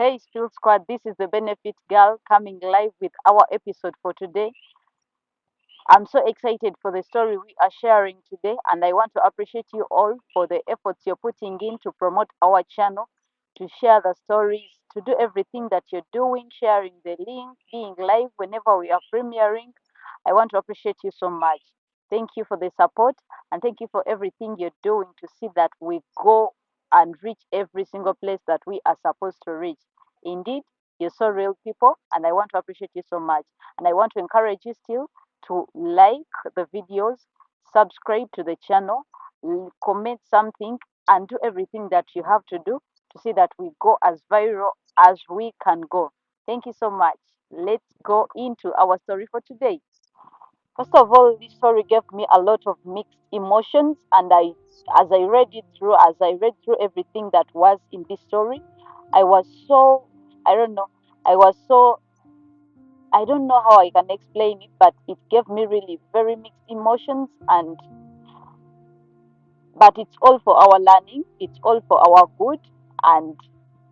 Hey, Spill Squad, this is the Benefit Girl coming live with our episode for today. I'm so excited for the story we are sharing today, and I want to appreciate you all for the efforts you're putting in to promote our channel, to share the stories, to do everything that you're doing, sharing the link, being live whenever we are premiering. I want to appreciate you so much. Thank you for the support, and thank you for everything you're doing to see that we go and reach every single place that we are supposed to reach. Indeed, you're so real people, and I want to appreciate you so much. And I want to encourage you still to like the videos, subscribe to the channel, comment something, and do everything that you have to do to see that we go as viral as we can go. Thank you so much. Let's go into our story for today. First of all, this story gave me a lot of mixed emotions, and as I read it through, as I read through everything that was in this story, I was so, I don't know, I was so I don't know how I can explain it, but it gave me really very mixed emotions, and but it's all for our learning, it's all for our good, and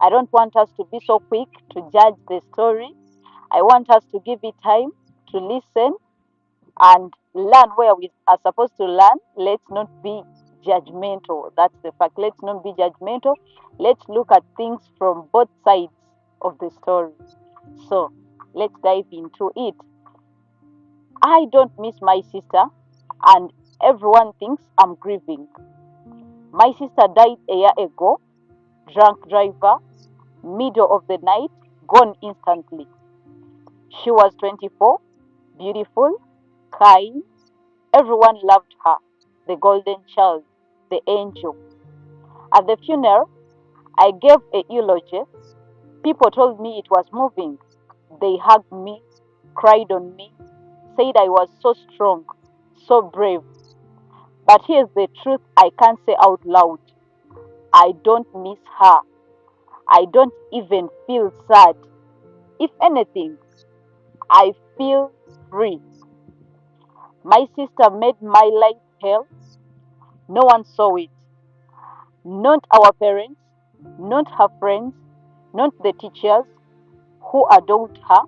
I don't want us to be so quick to judge the story. I want us to give it time to listen and learn where we are supposed to learn. Let's not be judgmental. That's the fact. Let's not be judgmental. Let's look at things from both sides of the story. So let's dive into it. I don't miss my sister, and everyone thinks I'm grieving. My sister died a year ago, drunk driver, middle of the night, gone instantly. She was 24, beautiful, kind. Everyone loved her, the golden child, the angel. At the funeral, I gave a eulogy. People told me it was moving. They hugged me, cried on me, said I was so strong, so brave. But here's the truth I can't say out loud. I don't miss her. I don't even feel sad. If anything, I feel free. My sister made my life hell. No one saw it. Not our parents, not her friends, not the teachers who adored her.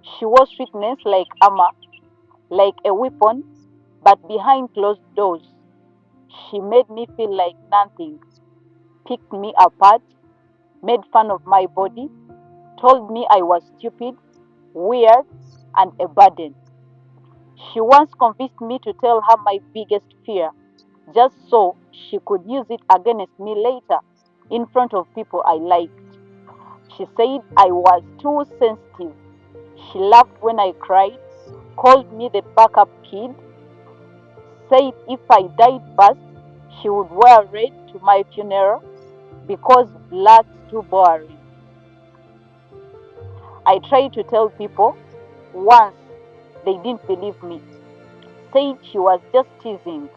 She was sweetness like armor, like a weapon, but behind closed doors. She made me feel like nothing, picked me apart, made fun of my body, told me I was stupid, weird, and a burden. She once convinced me to tell her my biggest fear, just so she could use it against me later in front of people I liked. She said I was too sensitive. She laughed when I cried, called me the backup kid, said if I died first, she would wear red to my funeral because black's too boring. I tried to tell people. Once they didn't believe me, said she was just teasing,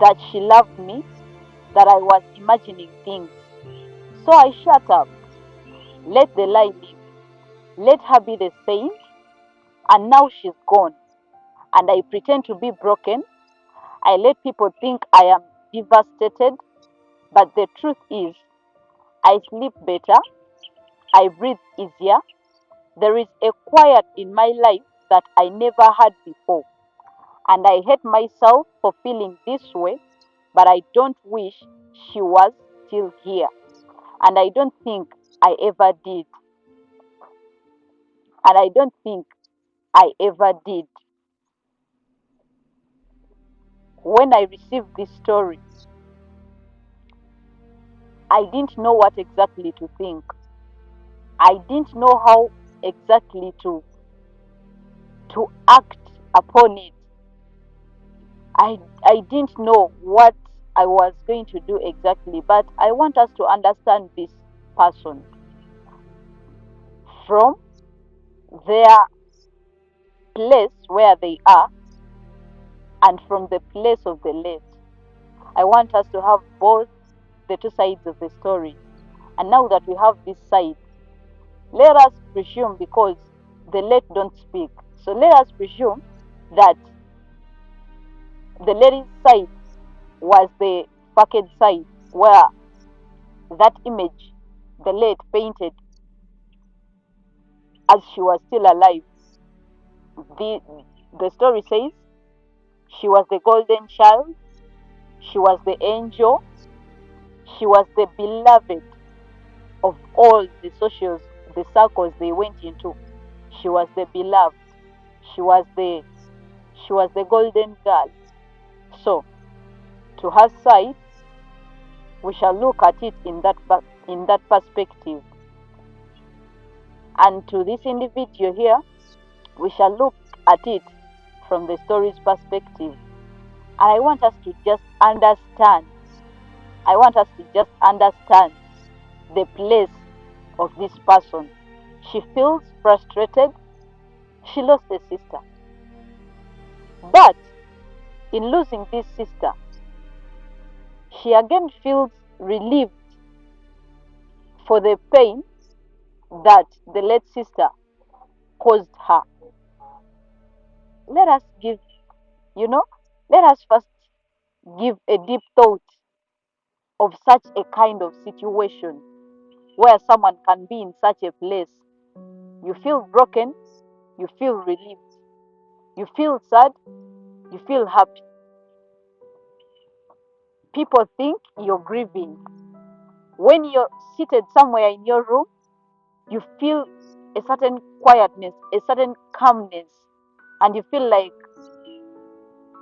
that she loved me, that I was imagining things. So I shut up, let the lie live, let her be the saint, and now she's gone. And I pretend to be broken. I let people think I am devastated, but the truth is, I sleep better, I breathe easier. There is a quiet in my life that I never had before. And I hate myself for feeling this way, but I don't wish she was still here. And I don't think I ever did. And I don't think I ever did. When I received this story, I didn't know what exactly to think. I didn't know how exactly to act upon it. I didn't know what I was going to do exactly, but I want us to understand this person from their place where they are and from the place of the late. I want us to have both the two sides of the story. And now that we have this side, let us presume, because the late don't speak, so let us presume that the lady's side was the package side where that image the late painted as she was still alive. The, the story says she was the golden child, she was the angel, she was the beloved of all the circles they went into. She was the beloved. She was the golden girl. So, to her side, we shall look at it in that perspective. And to this individual here, we shall look at it from the story's perspective. And I want us to just understand. I want us to just understand the place of this person. She feels frustrated. She lost a sister. But in losing this sister, she again feels relieved for the pain that the late sister caused her. Let us let us first give a deep thought of such a kind of situation where someone can be in such a place. You feel broken, you feel relieved, you feel sad, you feel happy. People think you're grieving. When you're seated somewhere in your room, you feel a certain quietness, a certain calmness, and you feel like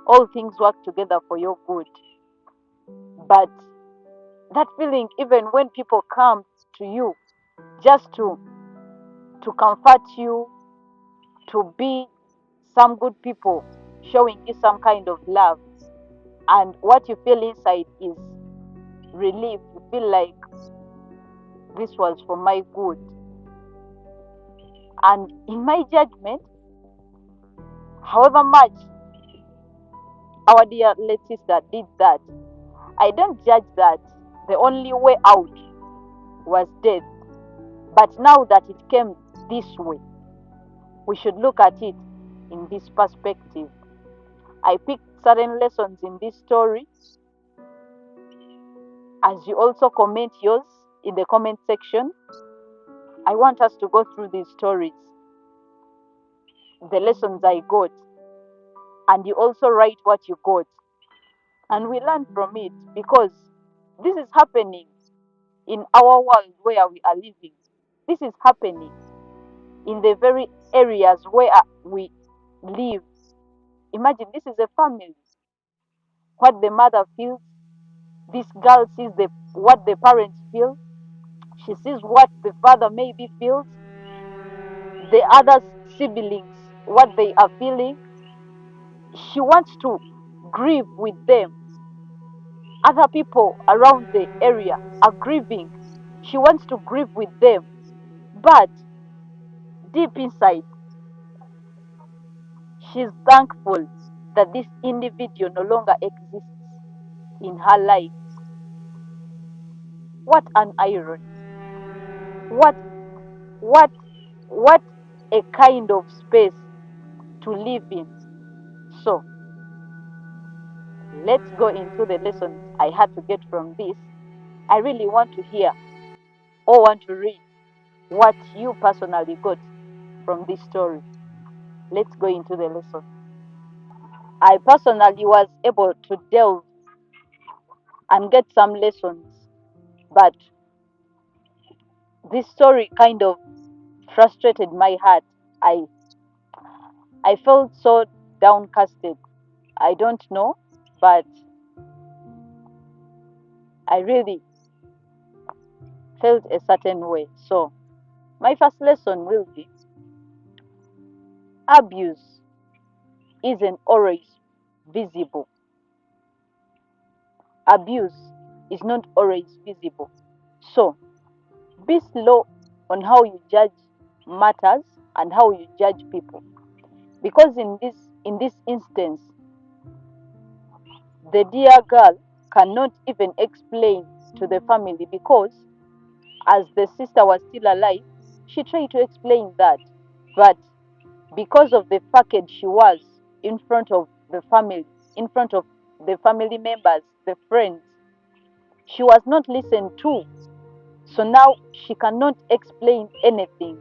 all things work together for your good. But that feeling, even when people come to you just to comfort you, to be some good people, showing you some kind of love, and what you feel inside is relief. You feel like this was for my good. And in my judgment, however much our dear late sister did that, I don't judge that the only way out was death. But now that it came this way, we should look at it in this perspective. I picked certain lessons in this story. As you also comment yours in the comment section, I want us to go through these stories, the lessons I got, and you also write what you got. And we learn from it, because this is happening in our world where we are living. This is happening in the very areas where we live. Imagine, this is a family. What the mother feels, this girl sees what the parents feel. She sees what the father maybe feels. The other siblings, what they are feeling. She wants to grieve with them. Other people around the area are grieving. She wants to grieve with them. But deep inside, she's thankful that this individual no longer exists in her life. What an irony. What what what a kind of space to live in. So let's go into the lessons I had to get from this. I really want to hear or want to read what you personally got from this story. Let's go into the lesson. I personally was able to delve and get some lessons, but this story kind of frustrated my heart. I felt so downcasted. I don't know, but I really felt a certain way. So my first lesson will be abuse isn't always visible. Abuse is not always visible. So be slow on how you judge matters and how you judge people. Because in this instance, the dear girl cannot even explain to the family, because as the sister was still alive, she tried to explain that. But because of the package she was in front of the family, in front of the family members, the friends, she was not listened to. So now she cannot explain anything.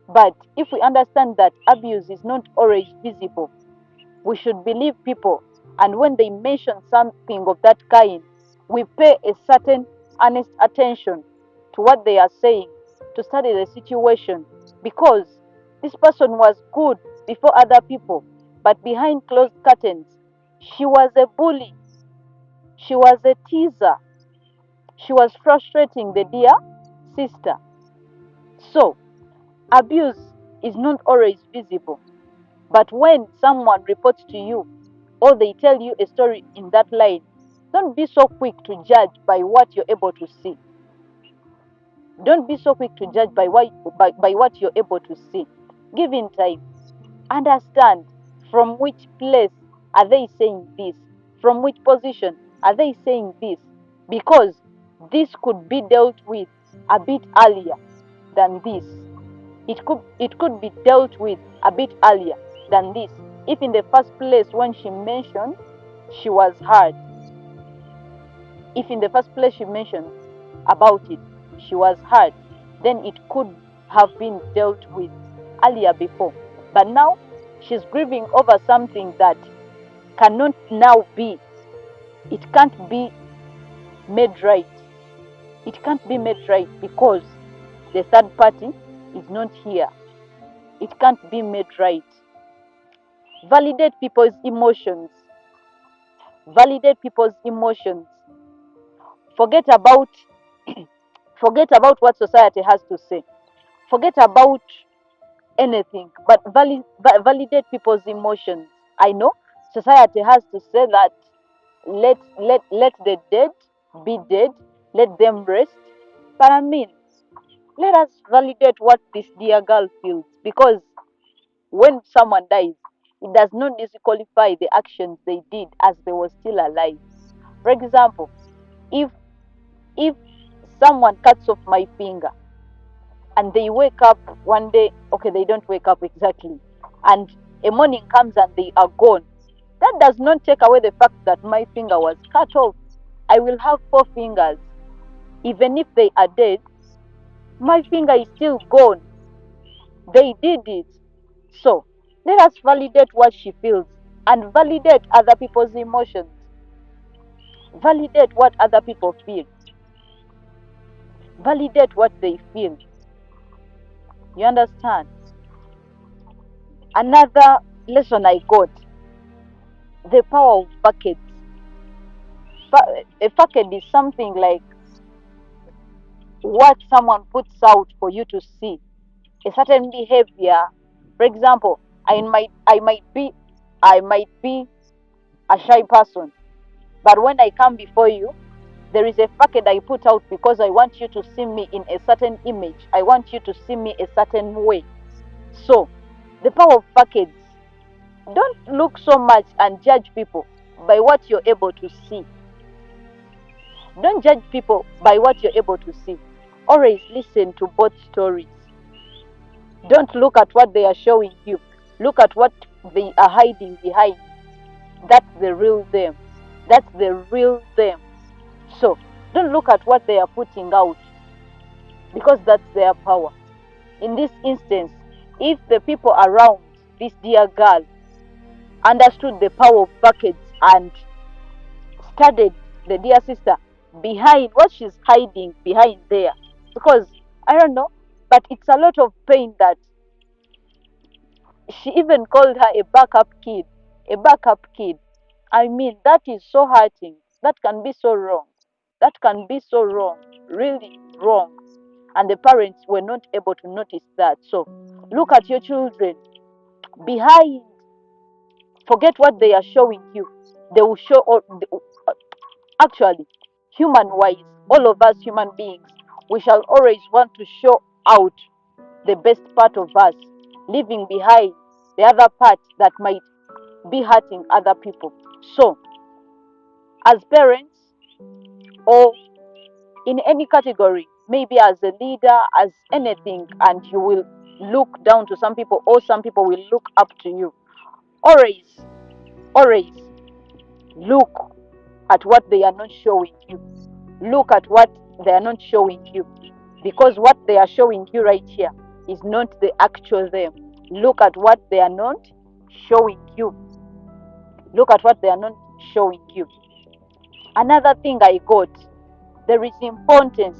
But if we understand that abuse is not always visible, we should believe people. And when they mention something of that kind, we pay a certain honest attention to what they are saying, to study the situation, because this person was good before other people, but behind closed curtains, she was a bully, she was a teaser, she was frustrating the dear sister. So, abuse is not always visible, but when someone reports to you or they tell you a story in that line, don't be so quick to judge by what you're able to see. Don't be so quick to judge by what you're able to see. Give in time. Understand from which place are they saying this? From which position are they saying this? Because this could be dealt with a bit earlier than this. It could be dealt with a bit earlier than this. If in the first place when she mentioned she was hurt, if in the first place she mentioned about it, she was hurt, then it could have been dealt with earlier before. But now she's grieving over something that cannot now be, it can't be made right. It can't be made right because the third party is not here. It can't be made right. Validate people's emotions. Validate people's emotions. Forget about forget about what society has to say. Forget about anything, but validate people's emotions. I know society has to say that let the dead be dead, let them rest. But I mean, let us validate what this dear girl feels, because when someone dies, it does not disqualify the actions they did as they were still alive. For example, if if someone cuts off my finger and they wake up one day, okay, they don't wake up exactly, and a morning comes and they are gone, that does not take away the fact that my finger was cut off. I will have four fingers. Even if they are dead, my finger is still gone. They did it. So let us validate what she feels and validate other people's emotions. Validate what other people feel. Validate what they feel. You understand? Another lesson I got, the power of facades. A facade is something like what someone puts out for you to see. A certain behavior. For example, I might be a shy person, but when I come before you, there is a facade I put out because I want you to see me in a certain image. I want you to see me a certain way. So, the power of facades. Don't look so much and judge people by what you're able to see. Don't judge people by what you're able to see. Always listen to both stories. Don't look at what they are showing you. Look at what they are hiding behind. That's the real them. That's the real them. So, don't look at what they are putting out, because that's their power. In this instance, if the people around this dear girl understood the power of buckets and studied the dear sister behind what she's hiding behind there, because I don't know, but it's a lot of pain that she even called her a backup kid. A backup kid. I mean, that is so hurting. That can be so wrong. That can be so wrong. Really wrong. And the parents were not able to notice that. So look at your children behind. Forget what they are showing you. They will show actually, human wise, all of us human beings, we shall always want to show out the best part of us, leaving behind the other part that might be hurting other people. So, as parents, or in any category, maybe as a leader, as anything, and you will look down to some people, or some people will look up to you. Always look at what they are not showing you. Look at what they are not showing you, because what they are showing you right here is not the actual them. Look at what they are not showing you. Look at what they are not showing you. Another thing I got, there is importance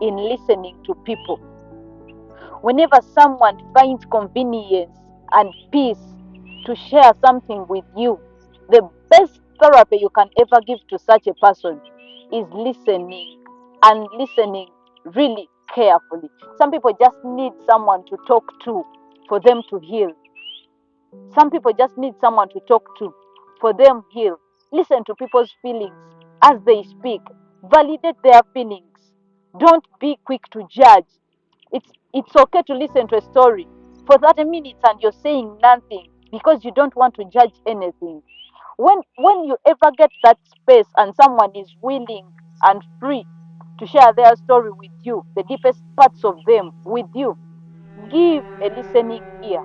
in listening to people. Whenever someone finds convenience and peace to share something with you, the best therapy you can ever give to such a person is listening, and listening really carefully. Some people just need someone to talk to for them to heal. Some people just need someone to talk to for them heal. Listen to people's feelings as they speak. Validate their feelings. Don't be quick to judge. It's okay to listen to a story for 30 minutes and you're saying nothing because you don't want to judge anything. When you ever get that space and someone is willing and free to share their story with you, the deepest parts of them with you, give a listening ear.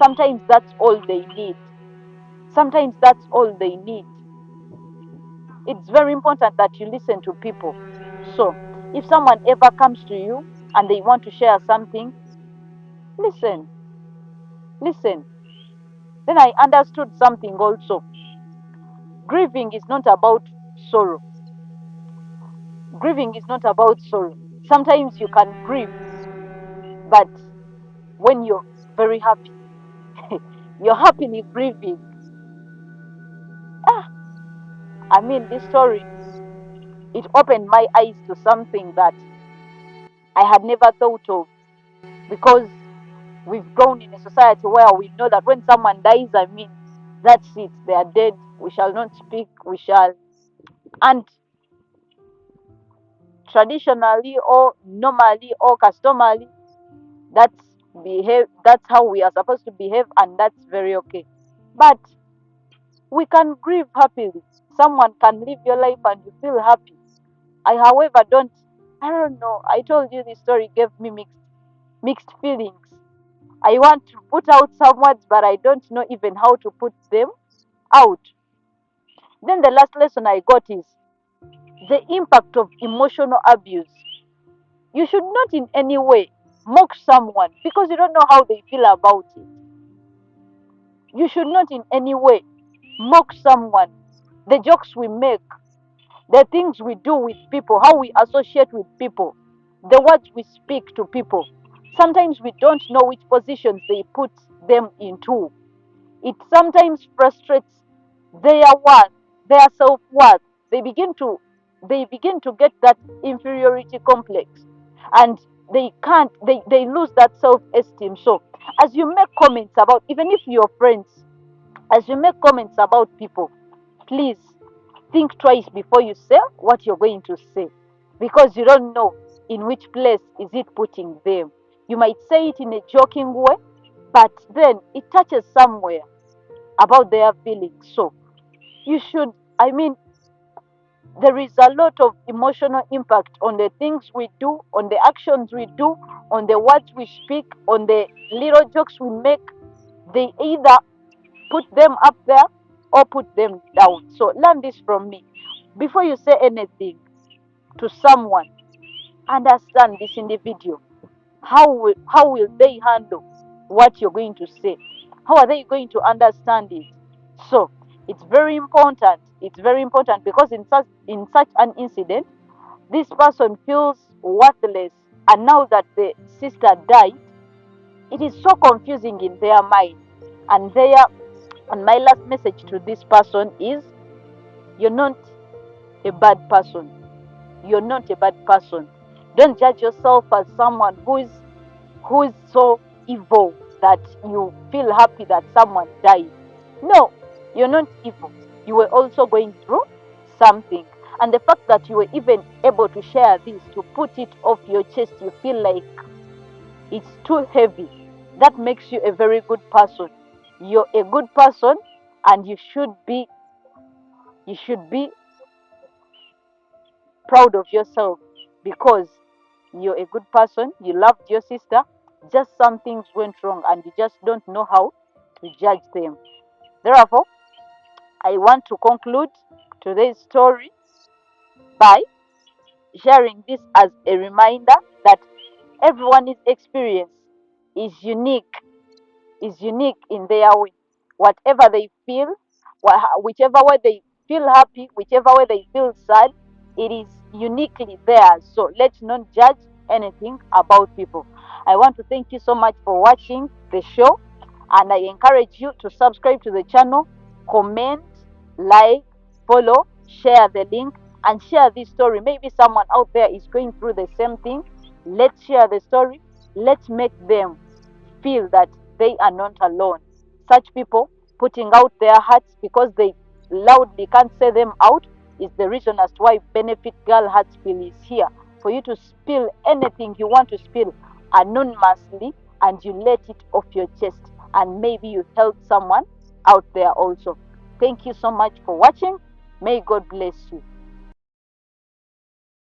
Sometimes that's all they need. Sometimes that's all they need. It's very important that you listen to people. So, if someone ever comes to you and they want to share something, listen, listen. Then I understood something also. Grieving is not about sorrow. Grieving is not about sorrow. Sometimes you can grieve, but when you're very happy, you're happily grieving. Ah, I mean, this story, it opened my eyes to something that I had never thought of, because we've grown in a society where we know that when someone dies, I mean, that's it, they are dead. We shall not speak, we shall. And traditionally or normally or customarily, that's how we are supposed to behave, and that's very okay. But we can grieve happily. Someone can live your life and you feel happy. I, however, don't. I don't know. I told you this story gave me mixed feelings. I want to put out some words, but I don't know even how to put them out. Then the last lesson I got is the impact of emotional abuse. You should not in any way mock someone because you don't know how they feel about it. You should not in any way mock someone. The jokes we make, the things we do with people, how we associate with people, the words we speak to people. Sometimes we don't know which positions they put them into. It sometimes frustrates their worth, their self-worth. They begin to get that inferiority complex, and they lose that self-esteem. So as you make comments about, even if you're friends, as you make comments about people, please think twice before you say what you're going to say, because you don't know in which place is it putting them. You might say it in a joking way, but then it touches somewhere about their feelings. So you should, I mean, there is a lot of emotional impact on the things we do, on the actions we do, on the words we speak, on the little jokes we make. They either put them up there or put them down. So learn this from me. Before you say anything to someone, understand this individual. How will they handle what you're going to say? How are they going to understand it? So it's very important. It's very important because in such an incident, this person feels worthless, and now that the sister died, it is so confusing in their mind. And my last message to this person is, you're not a bad person. You're not a bad person. Don't judge yourself as someone who's so evil that you feel happy that someone died. No, you're not evil. You were also going through something. And the fact that you were even able to share this, to put it off your chest, you feel like it's too heavy. That makes you a very good person. You're a good person, and you should be proud of yourself, because you're a good person. You loved your sister. Just some things went wrong and you just don't know how to judge them. Therefore, I want to conclude today's story by sharing this as a reminder that everyone's experience is unique, in their way. Whatever they feel, whichever way they feel happy, whichever way they feel sad, it is uniquely theirs. So let's not judge anything about people. I want to thank you so much for watching the show, and I encourage you to subscribe to the channel, comment, like, follow, share the link, and share this story. Maybe someone out there is going through the same thing. Let's share the story. Let's make them feel that they are not alone. Such people putting out their hearts because they loudly can't say them out is the reason as to why Benefit Girl Heart Spill is here. For you to spill anything you want to spill anonymously, and you let it off your chest, and maybe you help someone out there also. Thank you so much for watching. May God bless you.